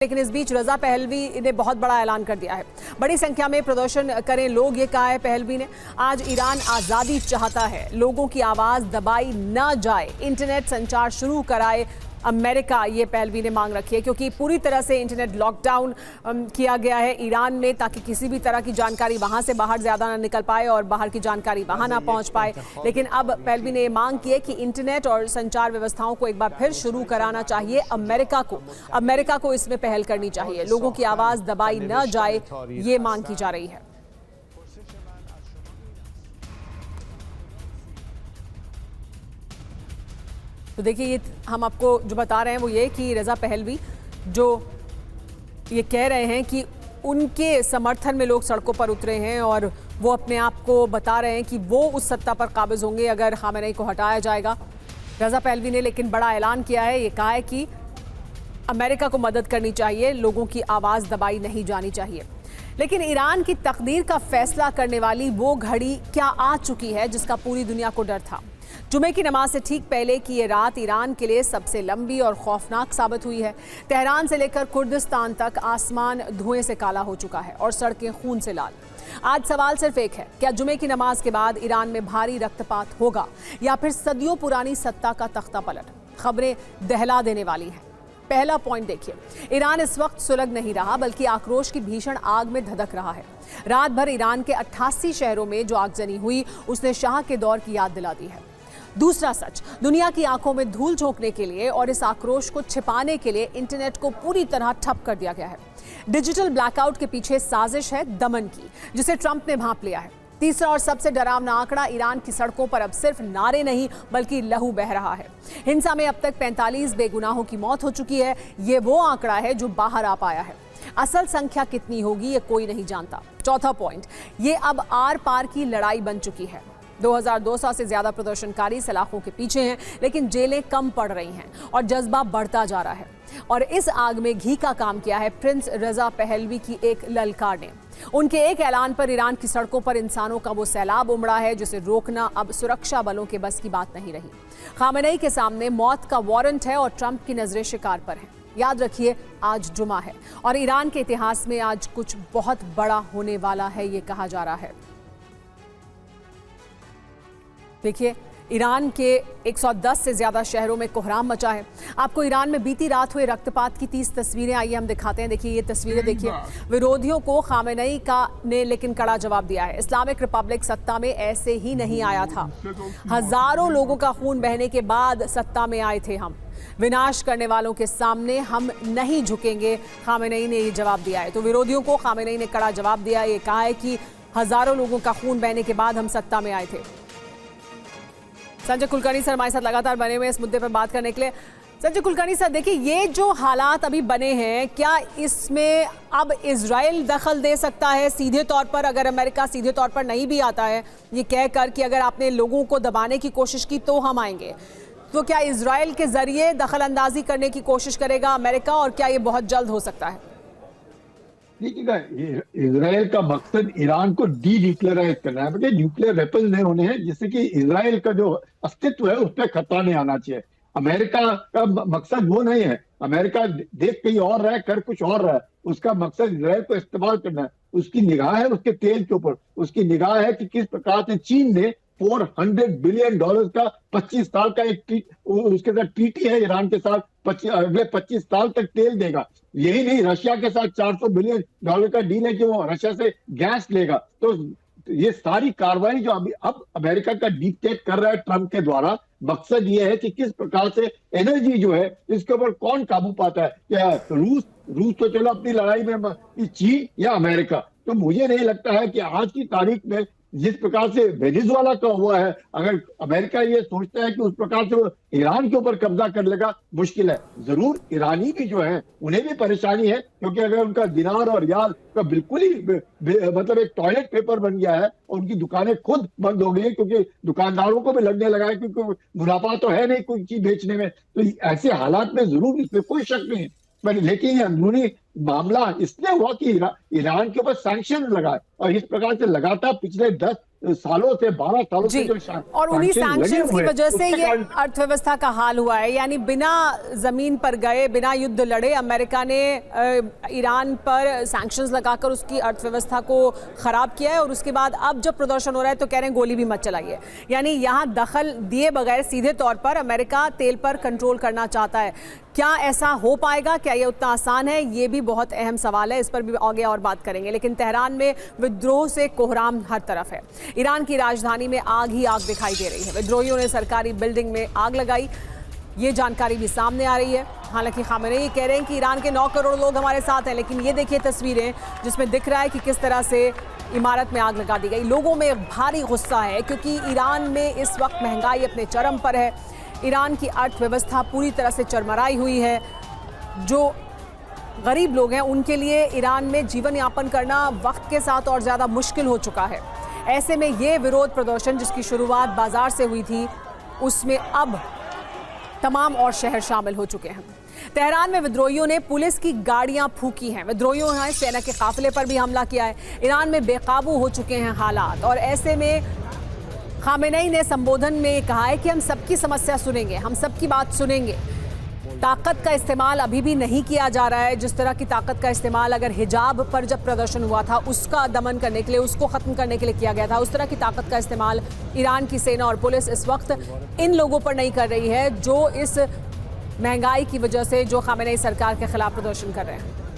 लेकिन इस बीच Reza Pahlavi ने बहुत बड़ा ऐलान कर दिया है। बड़ी संख्या में प्रदर्शन करें लोग, ये कहा है पहलवी ने। आज ईरान आज़ादी चाहता है, लोगों की आवाज़ दबाई ना जाए, इंटरनेट संचार शुरू कराए अमेरिका, ये पहलवी ने मांग रखी है, क्योंकि पूरी तरह से इंटरनेट लॉकडाउन किया गया है ईरान में, ताकि किसी भी तरह की जानकारी वहां से बाहर ज़्यादा ना निकल पाए और बाहर की जानकारी वहां ना पहुंच पाए। लेकिन अब पहलवी ने ये मांग की है कि इंटरनेट और संचार व्यवस्थाओं को एक बार फिर शुरू कराना चाहिए अमेरिका को इसमें पहल करनी चाहिए, लोगों की आवाज़ दबाई न जाए, ये मांग की जा रही है। तो देखिए, ये हम आपको जो बता रहे हैं वो ये कि रजा पहलवी जो ये कह रहे हैं कि उनके समर्थन में लोग सड़कों पर उतरे हैं और वो अपने आप को बता रहे हैं कि वो उस सत्ता पर काबिज होंगे अगर खामेनेई को हटाया जाएगा। रजा पहलवी ने लेकिन बड़ा ऐलान किया है, ये कहा है कि अमेरिका को मदद करनी चाहिए, लोगों की आवाज़ दबाई नहीं जानी चाहिए। लेकिन ईरान की तकदीर का फैसला करने वाली वो घड़ी क्या आ चुकी है जिसका पूरी दुनिया को डर था। जुमे की नमाज से ठीक पहले की ये रात ईरान के लिए सबसे लंबी और खौफनाक साबित हुई है। तेहरान से लेकर कुर्दिस्तान तक आसमान धुएं से काला हो चुका है और सड़कें खून से लाल। आज सवाल सिर्फ एक है, क्या जुमे की नमाज के बाद ईरान में भारी रक्तपात होगा या फिर सदियों पुरानी सत्ता का तख्ता पलट? खबरें दहला देने वाली हैं। पहला पॉइंट देखिए, ईरान इस वक्त सुलग नहीं रहा बल्कि आक्रोश की भीषण आग में धधक रहा है। रात भर ईरान के 88 शहरों में जो आगजनी हुई उसने शाह के दौर की याद दिला दी है। दूसरा सच, दुनिया की आंखों में धूल झोंकने के लिए और इस आक्रोश को छिपाने के लिए इंटरनेट को पूरी तरह ठप कर दिया गया है। डिजिटल ब्लैकआउट के पीछे साजिश है दमन की, जिसे ट्रंप ने भांप लिया है। तीसरा और सबसे डरावना आंकड़ा, ईरान की सड़कों पर अब सिर्फ नारे नहीं बल्कि लहू बह रहा है। हिंसा में अब तक 45 बेगुनाहों की मौत हो चुकी है। ये वो आंकड़ा है जो बाहर आ पाया है। असल संख्या कितनी होगी ये कोई नहीं जानता। चौथा पॉइंट, ये अब आर पार की लड़ाई बन चुकी है। 2200 से ज्यादा प्रदर्शनकारी सलाखों के पीछे हैं, लेकिन जेलें कम पड़ रही हैं और जज्बा बढ़ता जा रहा है। और इस आग में घी का काम किया है प्रिंस रजा पहलवी की एक ललकार ने। उनके एक ऐलान पर ईरान की सड़कों पर इंसानों का वो सैलाब उमड़ा है जिसे रोकना अब सुरक्षा बलों के बस की बात नहीं रही। खामेनेई के सामने मौत का वारंट है और ट्रंप की नजरें शिकार पर हैं। याद रखिए, आज जुमा है और ईरान के इतिहास में आज कुछ बहुत बड़ा होने वाला है, ये कहा जा रहा है। देखिए, ईरान के 110 से ज्यादा शहरों में कोहराम मचा है। आपको ईरान में बीती रात हुए रक्तपात की 30 तस्वीरें आइए हम दिखाते हैं। देखिए, ये तस्वीरें देखिए। विरोधियों को खामेनेई का ने लेकिन कड़ा जवाब दिया है। इस्लामिक रिपब्लिक सत्ता में ऐसे ही नहीं आया था। हजारों लोगों का खून बहने के बाद सत्ता में आए थे हम। विनाश करने वालों के सामने हम नहीं झुकेंगे, खामेनेई ने ये जवाब दिया है। तो विरोधियों को खामेनेई ने कड़ा जवाब दिया। ये कहा है कि हजारों लोगों का खून बहने के बाद हम सत्ता में आए थे। संजय कुलकर्णी सर हमारे साथ लगातार बने हुए इस मुद्दे पर बात करने के लिए। संजय कुलकर्णी सर, देखिए, ये जो हालात अभी बने हैं, क्या इसमें अब इजराइल दखल दे सकता है सीधे तौर पर, अगर अमेरिका सीधे तौर पर नहीं भी आता है, ये कहकर कि अगर आपने लोगों को दबाने की कोशिश की तो हम आएंगे, तो क्या इजराइल के जरिए दखल अंदाजी करने की कोशिश करेगा अमेरिका, और क्या ये बहुत जल्द हो सकता है? देखिएगा, इजराइल का मकसद ईरान को डी न्यूक्लियराइज करना है, मतलब न्यूक्लियर वेपन नहीं होने हैं, जिससे कि इजराइल का जो अस्तित्व है उस पर खतरा नहीं आना चाहिए। अमेरिका का मकसद वो नहीं है। अमेरिका देख कहीं और रहा है, कर कुछ और रहा है। उसका मकसद इजराइल को इस्तेमाल करना है। उसकी निगाह है उसके तेल के ऊपर। उसकी निगाह है कि किस प्रकार से चीन ने $400 बिलियन का 25 साल का उसके साथ ट्रीटी है ईरान के साथ, अगले 25 साल तक तेल देगा। यही नहीं, रशिया के साथ $400 बिलियन का डील है कि वो रशिया से गैस लेगा। तो ये सारी कार्रवाई जो अभी अब अमेरिका का डिक्टेट कर रहा है ट्रंप के द्वारा, मकसद ये है कि किस प्रकार से एनर्जी जो है इसके ऊपर कौन काबू पाता है। क्या रूस तो चलो अपनी लड़ाई में, चीन या अमेरिका। तो मुझे नहीं लगता है कि आज की तारीख में जिस प्रकार से वेनेजुएला का हुआ है, अगर अमेरिका ये सोचता है कि उस प्रकार से वो ईरान के ऊपर कब्जा कर लेगा, मुश्किल है। जरूर ईरानी भी जो है उन्हें भी परेशानी है, क्योंकि अगर उनका दिनार और रियाल का बिल्कुल ही मतलब एक टॉयलेट पेपर बन गया है और उनकी दुकानें खुद बंद हो गई है, क्योंकि दुकानदारों को भी लगने लगा है क्योंकि मुनाफा तो है नहीं कोई चीज बेचने में। तो ऐसे हालात में जरूर इसमें कोई शक नहीं है, लेकिन ये अंदरूनी मामला इसलिए हुआ कि ईरान के ऊपर सैंक्शन लगाए, और इस प्रकार से लगातार पिछले 10 सालों से 12 सालों से जो और उन्हीं सैंक्शंस की वजह से ये कारण अर्थव्यवस्था का हाल हुआ है। यानी बिना जमीन पर गए, बिना युद्ध लड़े अमेरिका ने ईरान पर सैंक्शंस लगाकर उसकी अर्थव्यवस्था को खराब किया है, और उसके बाद अब जब प्रदर्शन हो रहा है तो कह रहे हैं गोली भी मत चलाइए। यानी यहाँ दखल दिए बगैर सीधे तौर पर अमेरिका तेल पर कंट्रोल करना चाहता है। क्या ऐसा हो पाएगा? क्या ये उतना आसान है? ये भी बहुत अहम सवाल है, इस पर भी आगे और बात करेंगे। लेकिन तेहरान में विद्रोह से कोहराम हर तरफ है। ईरान की राजधानी में आग ही आग दिखाई दे रही है। विद्रोहियों ने सरकारी बिल्डिंग में आग लगाई, ये जानकारी भी सामने आ रही है। हालांकि खामेनेई कह रहे हैं कि ईरान के 9 करोड़ लोग हमारे साथ हैं, लेकिन ये देखिए तस्वीरें जिसमें दिख रहा है कि किस तरह से इमारत में आग लगा दी गई। लोगों में भारी गुस्सा है क्योंकि ईरान में इस वक्त महंगाई अपने चरम पर है। ईरान की अर्थव्यवस्था पूरी तरह से चरमराई हुई है। जो गरीब लोग हैं उनके लिए ईरान में जीवन यापन करना वक्त के साथ और ज़्यादा मुश्किल हो चुका है। ऐसे में ये विरोध प्रदर्शन जिसकी शुरुआत बाजार से हुई थी, उसमें अब तमाम और शहर शामिल हो चुके हैं। तेहरान में विद्रोहियों ने पुलिस की गाड़ियां फूंकी हैं। विद्रोहियों ने सेना के काफिले पर भी हमला किया है। ईरान में बेकाबू हो चुके हैं हालात, और ऐसे में खामेनेई ने संबोधन में कहा है कि हम सबकी समस्या सुनेंगे, हम सबकी बात सुनेंगे। ताकत का इस्तेमाल अभी भी नहीं किया जा रहा है। जिस तरह की ताकत का इस्तेमाल अगर हिजाब पर जब प्रदर्शन हुआ था उसका दमन करने के लिए, उसको ख़त्म करने के लिए किया गया था, उस तरह की ताकत का इस्तेमाल ईरान की सेना और पुलिस इस वक्त इन लोगों पर नहीं कर रही है जो इस महंगाई की वजह से जो खामेनेई सरकार के खिलाफ प्रदर्शन कर रहे हैं।